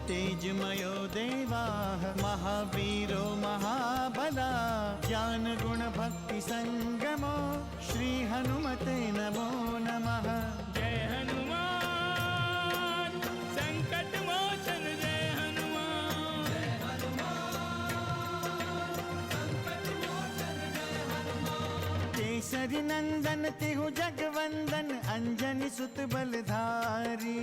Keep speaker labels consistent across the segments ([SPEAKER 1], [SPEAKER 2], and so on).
[SPEAKER 1] तेजमयो देवाः महावीरो महाबला ज्ञान गुण भक्ति संगमो श्री हनुमते नमो नमः।
[SPEAKER 2] जय हनुमान संकट मोचन जय हनुमान। जय हनुमान संकट मोचन जय हनुमान।
[SPEAKER 1] केसरी नंदन तिहु जगवंदन अंजनी सुत बलधारी।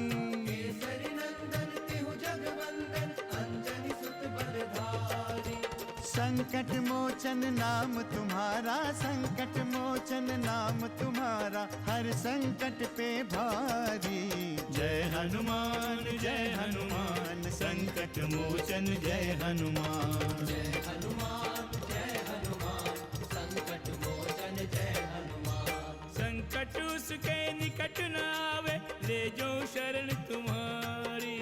[SPEAKER 1] केसरी नंदन तिहु जगवंदन अंजनी सुत बलधारी। संकट मोचन नाम तुम्हारा संकट मोचन नाम तुम्हारा हर संकट पे भारी। जय हनुमान संकट मोचन जय हनुमान। जय हनुमान संकट मोचन जय हनुमान।
[SPEAKER 2] संकट उसके निकट न आवे ले जो शरण तुम्हारी।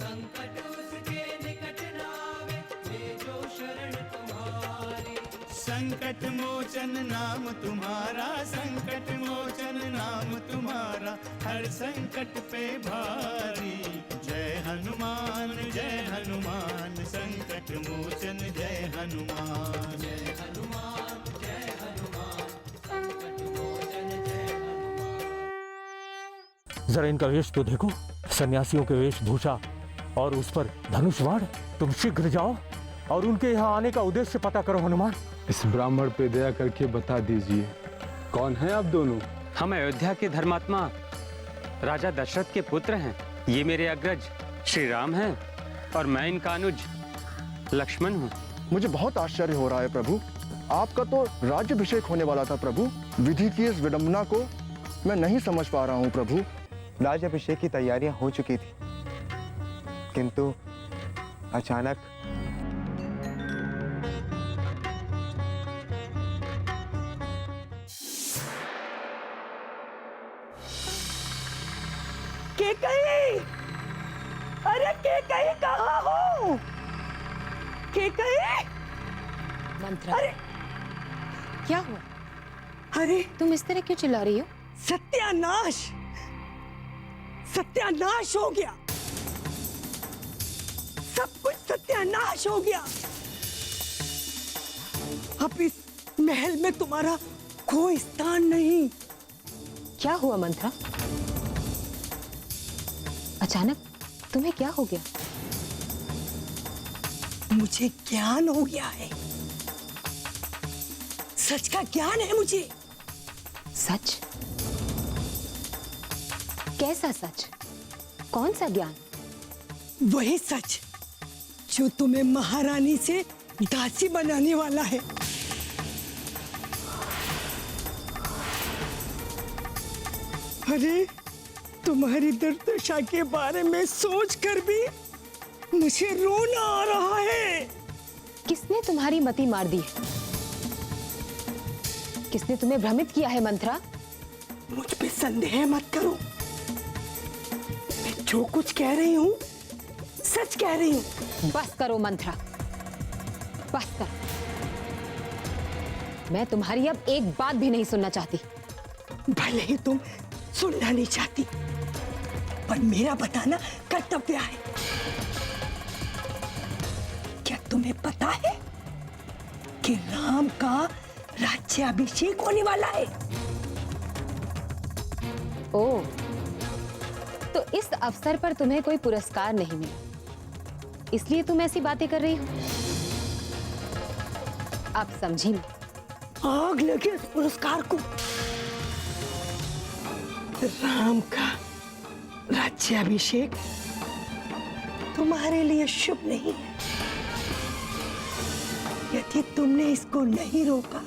[SPEAKER 1] संकट उसके निकट न आवे ले जो शरण तुम्हारी। संकट मोचन नाम तुम्हारा संकट मोचन नाम तुम्हारा हर संकट पे भारी। जय हनुमान संकट मोचन जय हनुमान। जय हनुमान संकट मोचन जय हनुमान।
[SPEAKER 3] जरा इनका वेश तो देखो, सन्यासियों के वेशभूषा और उस पर धनुष बाण। तुम शीघ्र जाओ और उनके यहाँ आने का उद्देश्य पता करो हनुमान।
[SPEAKER 4] इस ब्राह्मण पे दया करके बता दीजिए कौन है आप दोनों?
[SPEAKER 5] हम अयोध्या के धर्मात्मा राजा दशरथ के पुत्र हैं। ये मेरे अग्रज श्री राम हैं और मैं इनका अनुज लक्ष्मण हूँ।
[SPEAKER 6] मुझे बहुत आश्चर्य हो रहा है प्रभु, आपका तो राज्याभिषेक होने वाला था प्रभु। विधि की इस विडंबना को मैं नहीं समझ पा रहा हूँ प्रभु।
[SPEAKER 7] राज्याभिषेक की तैयारियां हो चुकी थी, किंतु अचानक
[SPEAKER 8] केकई, अरे केकई कहाँ हो? केकई,
[SPEAKER 9] मंत्रा,
[SPEAKER 8] अरे
[SPEAKER 9] क्या हुआ?
[SPEAKER 8] अरे
[SPEAKER 9] तुम इस तरह क्यों चिल्ला रही हो?
[SPEAKER 8] सत्यानाश, सत्यानाश हो गया, सब कुछ सत्यानाश हो गया। अब इस महल में तुम्हारा कोई स्थान नहीं।
[SPEAKER 9] क्या हुआ मंत्रा? अचानक तुम्हें क्या हो गया?
[SPEAKER 8] मुझे ज्ञान हो गया है, सच का ज्ञान है मुझे।
[SPEAKER 9] सच? कैसा सच? कौन सा ज्ञान?
[SPEAKER 8] वही सच जो तुम्हें महारानी से दासी बनाने वाला है। अरे तुम्हारी दुर्दशा के बारे में सोचकर भी मुझे रोना आ रहा है।
[SPEAKER 9] किसने तुम्हारी मति मार दी है? किसने तुम्हें भ्रमित किया है मंत्रा?
[SPEAKER 8] मुझ पे संदेह मत करो, मैं जो कुछ कह रही हूँ सच कह रही हूँ।
[SPEAKER 9] बस करो मंत्रा, बस करो। मैं तुम्हारी अब एक बात भी नहीं सुनना चाहती।
[SPEAKER 8] भले ही तुम सुनना नहीं चाहती, पर मेरा बताना कर्तव्य है। क्या तुम्हें पता है कि राम का राज्याभिषेक होने वाला है?
[SPEAKER 9] ओह, तो इस अवसर पर तुम्हें कोई पुरस्कार नहीं मिला, इसलिए तुम ऐसी बातें कर रही हो? अब समझी मैं।
[SPEAKER 8] आग लगे इस पुरस्कार को। राम का राज्याभिषेक तुम्हारे लिए शुभ नहीं है। यदि तुमने इसको नहीं रोका,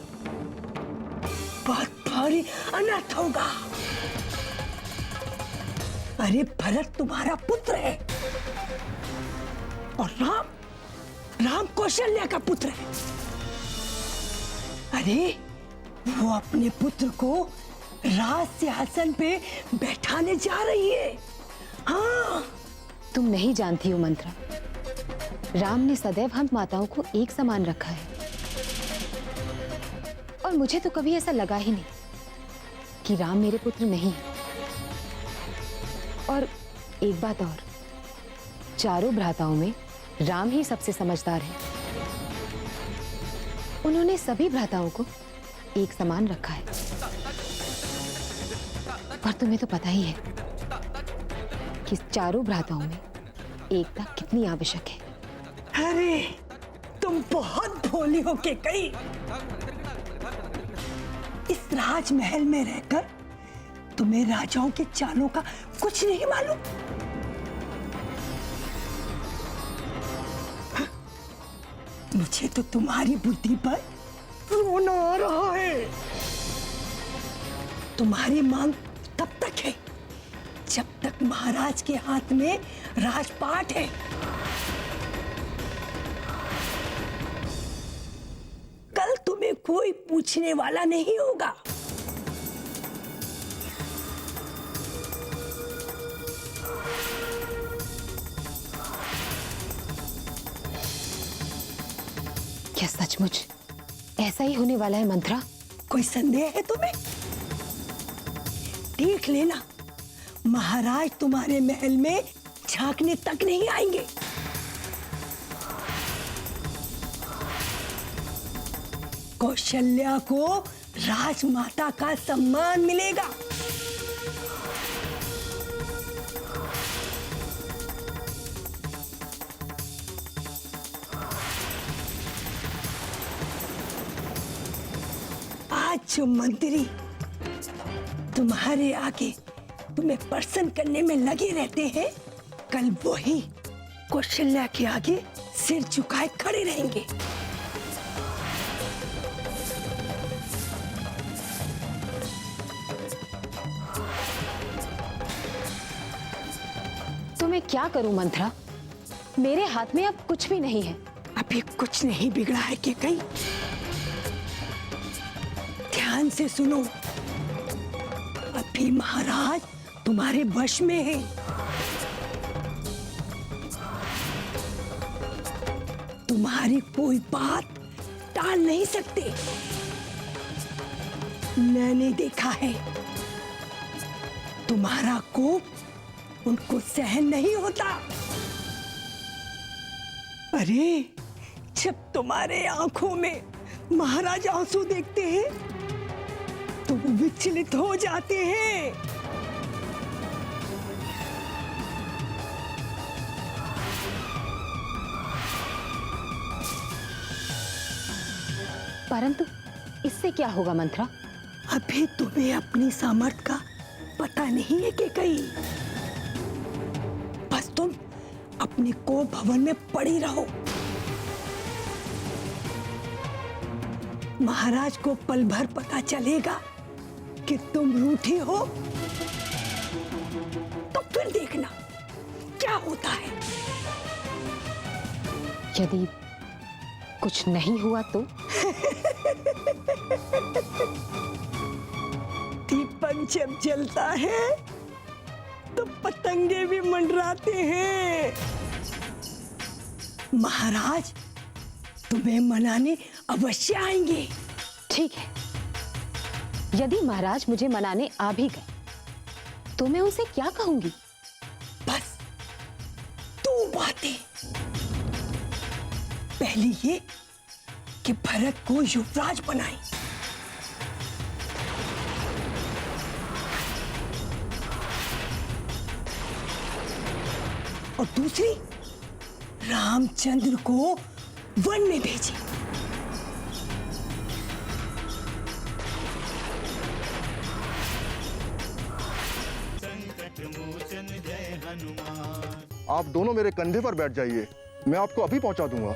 [SPEAKER 8] बहुत भारी अनर्थ होगा। अरे भरत तुम्हारा पुत्र है और राम कौशल्या का पुत्र है। अरे वो अपने पुत्र को राज सिंहासन पे बैठाने जा रही है। हाँ,
[SPEAKER 9] तुम नहीं जानती हो मंत्रा, राम ने सदैव हम माताओं को एक समान रखा है और मुझे तो कभी ऐसा लगा ही नहीं कि राम मेरे पुत्र नहीं है। और एक बात और, चारों भ्राताओं में राम ही सबसे समझदार है। उन्होंने सभी भ्राताओं को एक समान रखा है। और तुम्हें तो पता ही है कि चारों भ्राताओं में एकता कितनी आवश्यक है।
[SPEAKER 8] अरे तुम बहुत भोली हो के कई। इस राजमहल में रहकर तुम्हें राजाओं के चालों का कुछ नहीं मालूम। मुझे तो तुम्हारी बुद्धि पर रोना आ रहा है। तुम्हारी मांग तब तक है जब तक महाराज के हाथ में राजपाट है। कल तुम्हें कोई पूछने वाला नहीं होगा।
[SPEAKER 9] क्या सचमुच ऐसा ही होने वाला है मंत्रा?
[SPEAKER 8] कोई संदेह है तुम्हें? देख लेना, महाराज तुम्हारे महल में झांकने तक नहीं आएंगे। कौशल्या को राजमाता का सम्मान मिलेगा। आज जो मंत्री तुम्हारे आगे तुम्हें प्रसन्न करने में लगे रहते हैं, कल वही कौशल्या के आगे सिर झुकाए खड़े रहेंगे।
[SPEAKER 9] तो मैं क्या करूं मंत्रा? मेरे हाथ में अब कुछ भी नहीं है।
[SPEAKER 8] अभी कुछ नहीं बिगड़ा है कि कहीं। ध्यान से सुनो, अभी महाराज तुम्हारे वश में है। तुम्हारी कोई बात टाल नहीं सकते। मैंने देखा है, तुम्हारा कोप उनको सहन नहीं होता। अरे जब तुम्हारे आंखों में महाराज आंसू देखते हैं तो वो विचलित हो जाते हैं।
[SPEAKER 9] परंतु इससे क्या होगा मंत्रा?
[SPEAKER 8] अभी तुम्हें अपनी सामर्थ्य का पता नहीं है कि कहीं। बस तुम अपने को भवन में पड़ी रहो। महाराज को पल भर पता चलेगा कि तुम रूठी हो तो फिर देखना क्या होता है।
[SPEAKER 9] यदि कुछ नहीं हुआ तो?
[SPEAKER 8] दीपक जब जलता है तो पतंगे भी मंडराते हैं। महाराज तुम्हें मनाने अवश्य आएंगे।
[SPEAKER 9] ठीक है, यदि महाराज मुझे मनाने आ भी गए तो मैं उनसे क्या कहूंगी?
[SPEAKER 8] बस दो बातें। पहली ये कि भरत को युवराज बनाए, और दूसरी रामचंद्र को वन में भेजे।
[SPEAKER 1] संकट मोचन जय हनुमान।
[SPEAKER 6] आप दोनों मेरे कंधे पर बैठ जाइए, मैं आपको अभी पहुंचा दूंगा।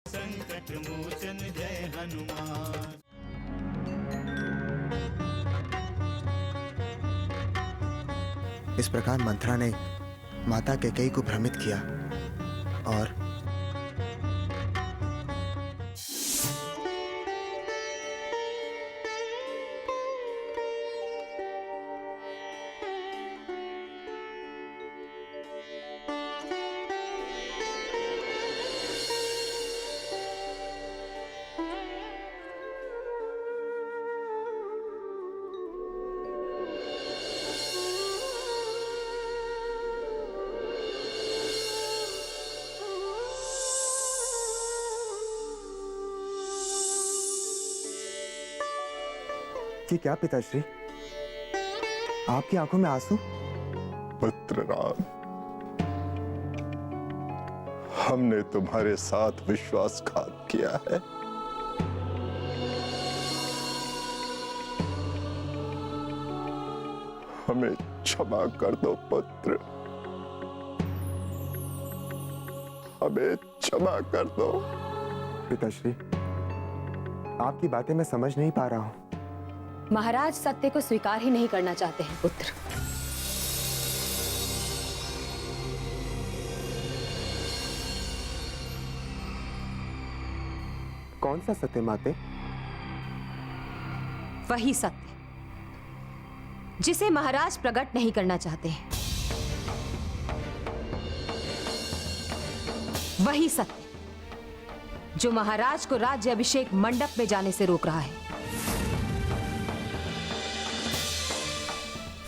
[SPEAKER 1] संकट मोचन जय हनुमान।
[SPEAKER 7] इस प्रकार मंथरा ने माता कैकेयी को भ्रमित किया और
[SPEAKER 10] कि क्या पिताश्री, आपकी आंखों में आंसू?
[SPEAKER 11] पुत्र राम, हमने तुम्हारे साथ विश्वासघात किया है। हमें क्षमा कर दो पुत्र, हमें क्षमा कर दो।
[SPEAKER 10] पिताश्री, आपकी बातें मैं समझ नहीं पा रहा हूं।
[SPEAKER 9] महाराज सत्य को स्वीकार ही नहीं करना चाहते हैं पुत्र।
[SPEAKER 10] कौन सा सत्य माते?
[SPEAKER 9] वही सत्य जिसे महाराज प्रकट नहीं करना चाहते हैं। वही सत्य जो महाराज को राज्य अभिषेक मंडप में जाने से रोक रहा है।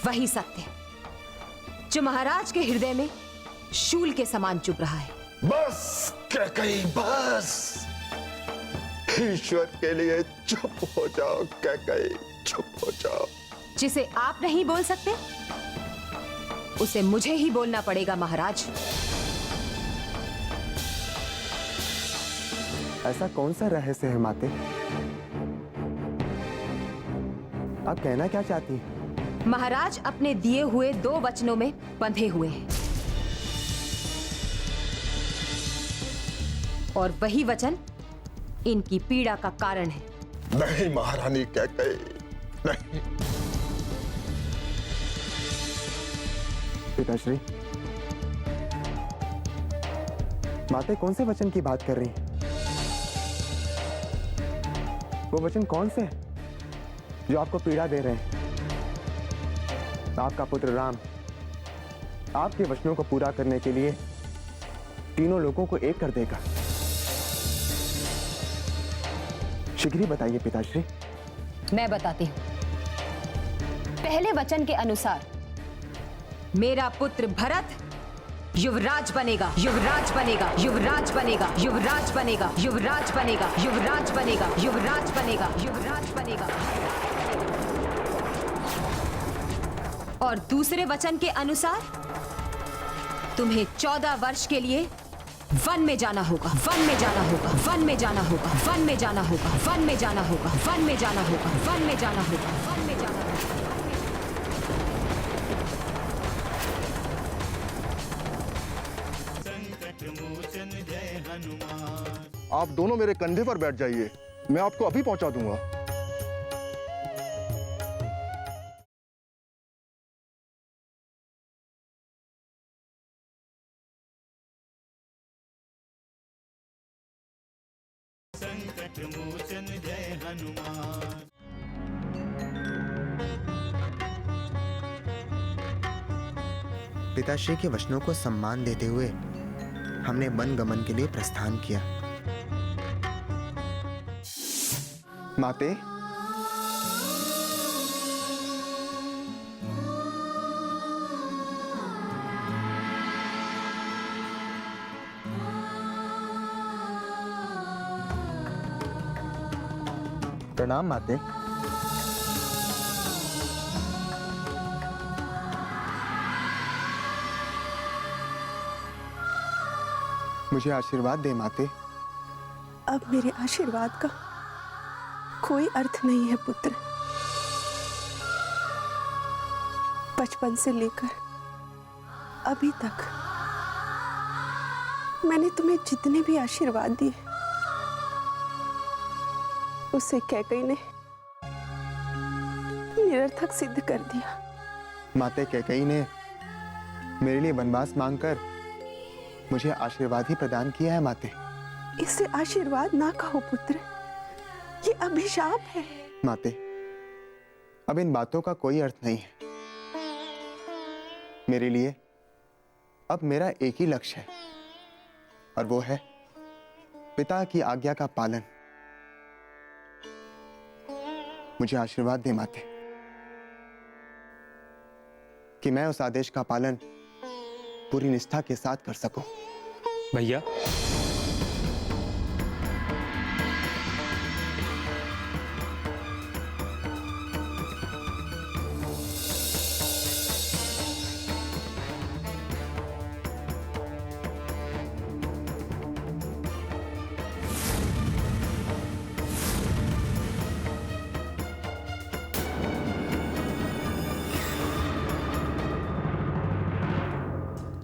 [SPEAKER 9] वही सत्य जो महाराज के हृदय में शूल के समान चुभ रहा है।
[SPEAKER 11] बस कैकई, बस। ईश्वर के लिए चुप हो जाओ कैकई, चुप हो जाओ।
[SPEAKER 9] जिसे आप नहीं बोल सकते उसे मुझे ही बोलना पड़ेगा महाराज।
[SPEAKER 10] ऐसा कौन सा रहस्य है माते? आप कहना क्या चाहती हैं?
[SPEAKER 9] महाराज अपने दिए हुए 2 वचनों में बंधे हुए हैं और वही वचन इनकी पीड़ा का कारण है।
[SPEAKER 11] नहीं महारानी कैकई, नहीं।
[SPEAKER 10] पिताश्री, माते कौन से वचन की बात कर रही हैं? वो वचन कौन से हैं जो आपको पीड़ा दे रहे हैं? आपका पुत्र राम आपके वचनों को पूरा करने के लिए तीनों लोगों को एक कर देगा। शीघ्र ही बताइए पिताश्री।
[SPEAKER 9] मैं बताती हूं। पहले वचन के अनुसार मेरा पुत्र भरत युवराज बनेगा, युवराज बनेगा, युवराज बनेगा, युवराज बनेगा, युवराज बनेगा, युवराज बनेगा, युवराज बनेगा, युवराज बनेगा। और दूसरे वचन के अनुसार तुम्हें 14 वर्ष के लिए वन में जाना होगा, वन में जाना होगा, वन में जाना होगा, वन में जाना होगा, वन में जाना होगा, वन में जाना होगा, वन में जाना होगा, वन में जाना होगा।
[SPEAKER 1] संकट मोचन जय हनुमान।
[SPEAKER 6] आप दोनों मेरे कंधे पर बैठ जाइए, मैं आपको अभी पहुंचा दूंगा।
[SPEAKER 1] संकट मोचन जय हनुमान।
[SPEAKER 7] पिताश्री के वचनों को सम्मान देते हुए हमने वन गमन के लिए प्रस्थान किया।
[SPEAKER 10] माते, प्रणाम माते। मुझे आशीर्वाद दे माते।
[SPEAKER 8] अब मेरे आशीर्वाद का कोई अर्थ नहीं है पुत्र। बचपन से लेकर अभी तक मैंने तुम्हें जितने भी आशीर्वाद दिए उसे कैकई ने निरर्थक सिद्ध कर दिया।
[SPEAKER 10] माते कैकई ने मेरे लिए वनवास मांगकर मुझे आशीर्वाद ही प्रदान किया है माते।
[SPEAKER 8] इसे आशीर्वाद ना कहो पुत्र, ये अभिशाप है।
[SPEAKER 10] माते, अब इन बातों का कोई अर्थ नहीं है। मेरे लिए अब मेरा एक ही लक्ष्य है और वो है पिता की आज्ञा का पालन। मुझे आशीर्वाद दे माते कि मैं उस आदेश का पालन पूरी निष्ठा के साथ कर सकूं।
[SPEAKER 5] भैया,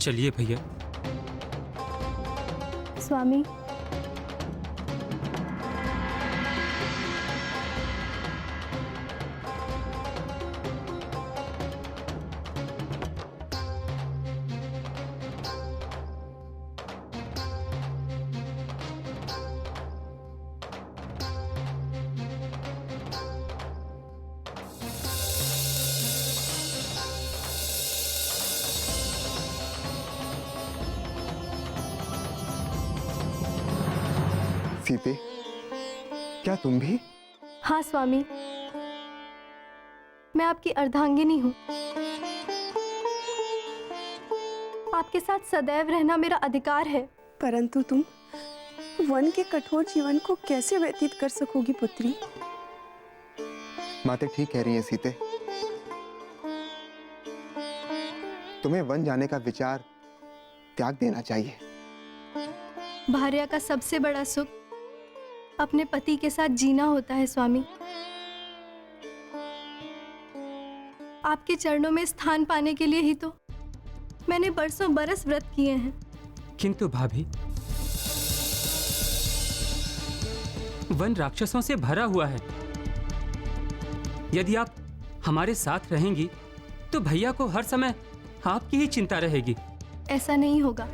[SPEAKER 5] चलिए भैया।
[SPEAKER 12] स्वामी,
[SPEAKER 10] सीते, क्या तुम भी?
[SPEAKER 12] हाँ स्वामी, मैं आपकी अर्धांगिनी हूँ। आपके साथ सदैव रहना मेरा अधिकार है।
[SPEAKER 13] परंतु तुम वन के कठोर जीवन को कैसे व्यतीत कर सकोगी पुत्री?
[SPEAKER 10] माते ठीक कह रही हैं सीते। तुम्हें वन जाने का विचार त्याग देना चाहिए।
[SPEAKER 12] भार्या का सबसे बड़ा सुख अपने पति के साथ जीना होता है स्वामी। आपके चरणों में स्थान पाने के लिए ही तो मैंने बरसों बरस व्रत किए हैं।
[SPEAKER 5] किंतु भाभी, वन राक्षसों से भरा हुआ है। यदि आप हमारे साथ रहेंगी तो भैया को हर समय आपकी ही चिंता रहेगी।
[SPEAKER 12] ऐसा नहीं होगा।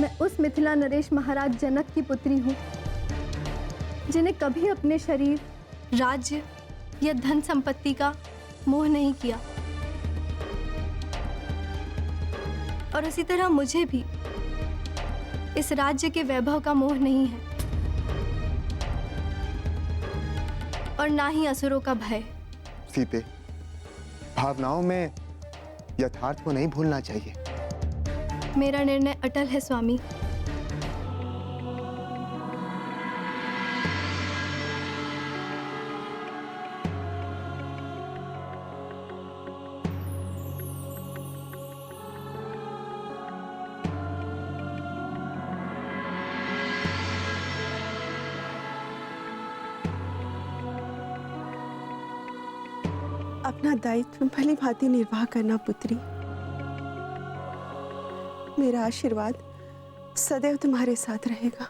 [SPEAKER 12] मैं उस मिथिला नरेश महाराज जनक की पुत्री हूँ जिन्हें कभी अपने शरीर, राज्य या धन संपत्ति का मोह नहीं किया, और उसी तरह मुझे भी इस राज्य के वैभव का मोह नहीं है, और ना ही असुरों का भय।
[SPEAKER 10] सीते, भावनाओं में यथार्थ को नहीं भूलना चाहिए।
[SPEAKER 12] मेरा निर्णय अटल है स्वामी।
[SPEAKER 13] अपना दायित्व भली भांति निर्वाह करना पुत्री। मेरा आशीर्वाद सदैव तुम्हारे साथ रहेगा।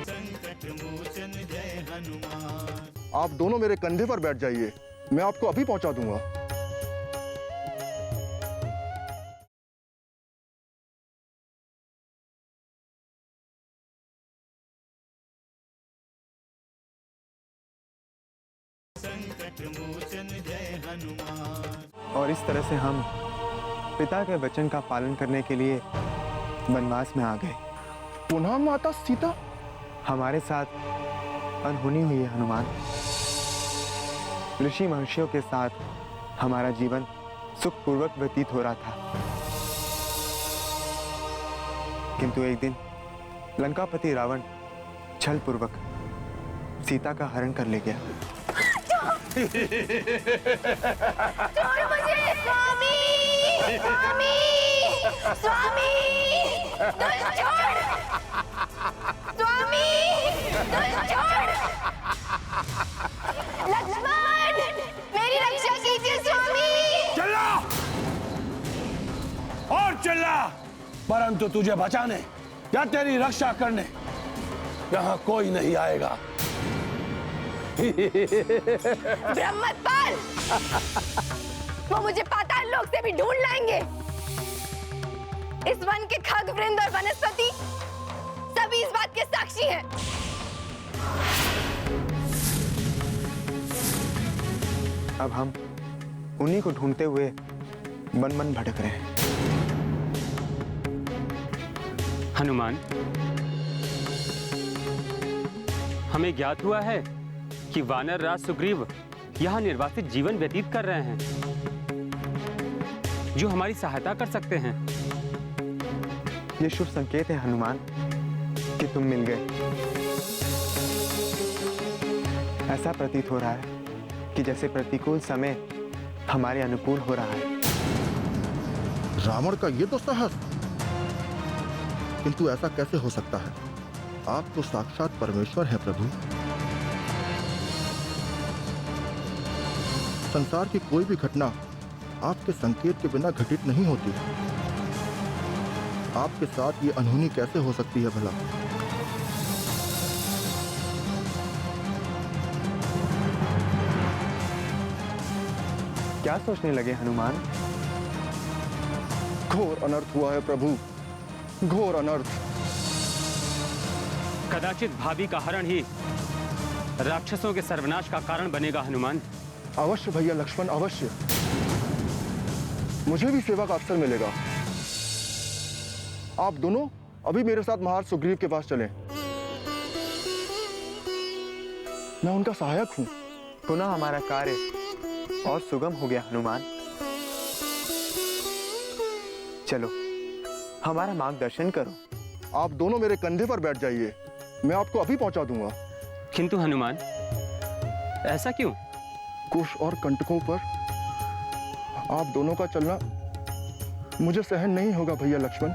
[SPEAKER 1] संकट मोचन जय हनुमान।
[SPEAKER 6] आप दोनों मेरे कंधे पर बैठ जाइए, मैं आपको अभी पहुंचा दूंगा।
[SPEAKER 1] संकट मोचन जय हनुमान।
[SPEAKER 10] और इस तरह से हम पिता के वचन का पालन करने के लिए वनवास में आ गए।
[SPEAKER 6] पुनः माता सीता
[SPEAKER 10] हमारे साथ अनहोनी हुई है हनुमान। ऋषि महर्षियों के साथ हमारा जीवन सुखपूर्वक व्यतीत हो रहा था, किंतु एक दिन लंकापति रावण छलपूर्वक सीता का हरण कर ले गया।
[SPEAKER 9] छोड़ मुझे! स्वामी! स्वामी! स्वामी! छोड़! स्वामी! छोड़! लक्ष्मण! मेरी रक्षा कीजिए स्वामी!
[SPEAKER 14] चिल्ला! और चिल्ला! परंतु तुझे बचाने या तेरी रक्षा करने यहाँ कोई नहीं आएगा।
[SPEAKER 9] ब्रह्मपाल! वो मुझे पाताल लोक से भी ढूंढ लाएंगे। इस वन के खग वृंद और वनस्पति सभी इस बात के साक्षी हैं।
[SPEAKER 10] अब हम उन्हीं को ढूंढते हुए वन वन भटक रहे हैं।
[SPEAKER 5] हनुमान, हमें ज्ञात हुआ है कि वानर राज सुग्रीव यहाँ निर्वासित जीवन व्यतीत कर रहे हैं, जो हमारी सहायता कर सकते हैं।
[SPEAKER 10] ये शुभ संकेत है हनुमान कि तुम मिल गए। ऐसा प्रतीत हो रहा है कि जैसे प्रतिकूल समय हमारे अनुकूल हो रहा है।
[SPEAKER 6] रावण का ये तो साहस, किंतु ऐसा कैसे हो सकता है? आप तो साक्षात परमेश्वर हैं प्रभु। संसार की कोई भी घटना आपके संकेत के बिना घटित नहीं होती। आपके साथ ये अनहोनी कैसे हो सकती है भला?
[SPEAKER 10] क्या सोचने लगे हनुमान?
[SPEAKER 6] घोर अनर्थ हुआ है प्रभु, घोर अनर्थ।
[SPEAKER 5] कदाचित भाभी का हरण ही राक्षसों के सर्वनाश का कारण बनेगा हनुमान।
[SPEAKER 6] अवश्य भैया लक्ष्मण, अवश्य। मुझे भी सेवा का अवसर मिलेगा। आप दोनों अभी मेरे साथ महाराज सुग्रीव के पास चलें। मैं उनका सहायक हूं।
[SPEAKER 10] पुनः हमारा कार्य और सुगम हो गया हनुमान। चलो हमारा मार्गदर्शन करो।
[SPEAKER 6] आप दोनों मेरे कंधे पर बैठ जाइए, मैं आपको अभी पहुंचा दूंगा।
[SPEAKER 5] किंतु हनुमान, ऐसा क्यों?
[SPEAKER 6] कुश और कंटकों पर आप दोनों का चलना मुझे सहन नहीं होगा भैया लक्ष्मण।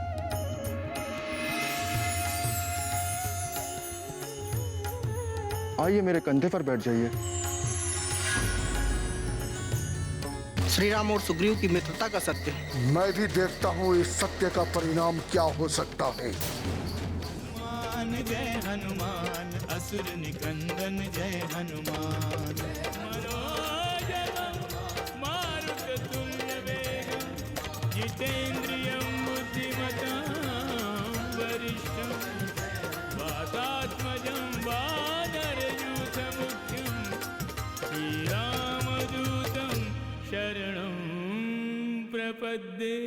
[SPEAKER 6] आइए मेरे कंधे पर बैठ जाइए।
[SPEAKER 1] श्री राम और सुग्रीव की मित्रता का सत्य।
[SPEAKER 11] मैं भी देखता हूँ इस सत्य का परिणाम क्या हो सकता है।
[SPEAKER 2] हनुमान जय हनुमान, असुर निकंदन जय हनुमान। मनोजवं मारुततुल्य वेगं, जितेन्द्रियं बुद्धिमतां वरिष्ठं, वातात्मजं वानरयूथमुख्यं, श्रीरामदूतं शरणं प्रपद्ये।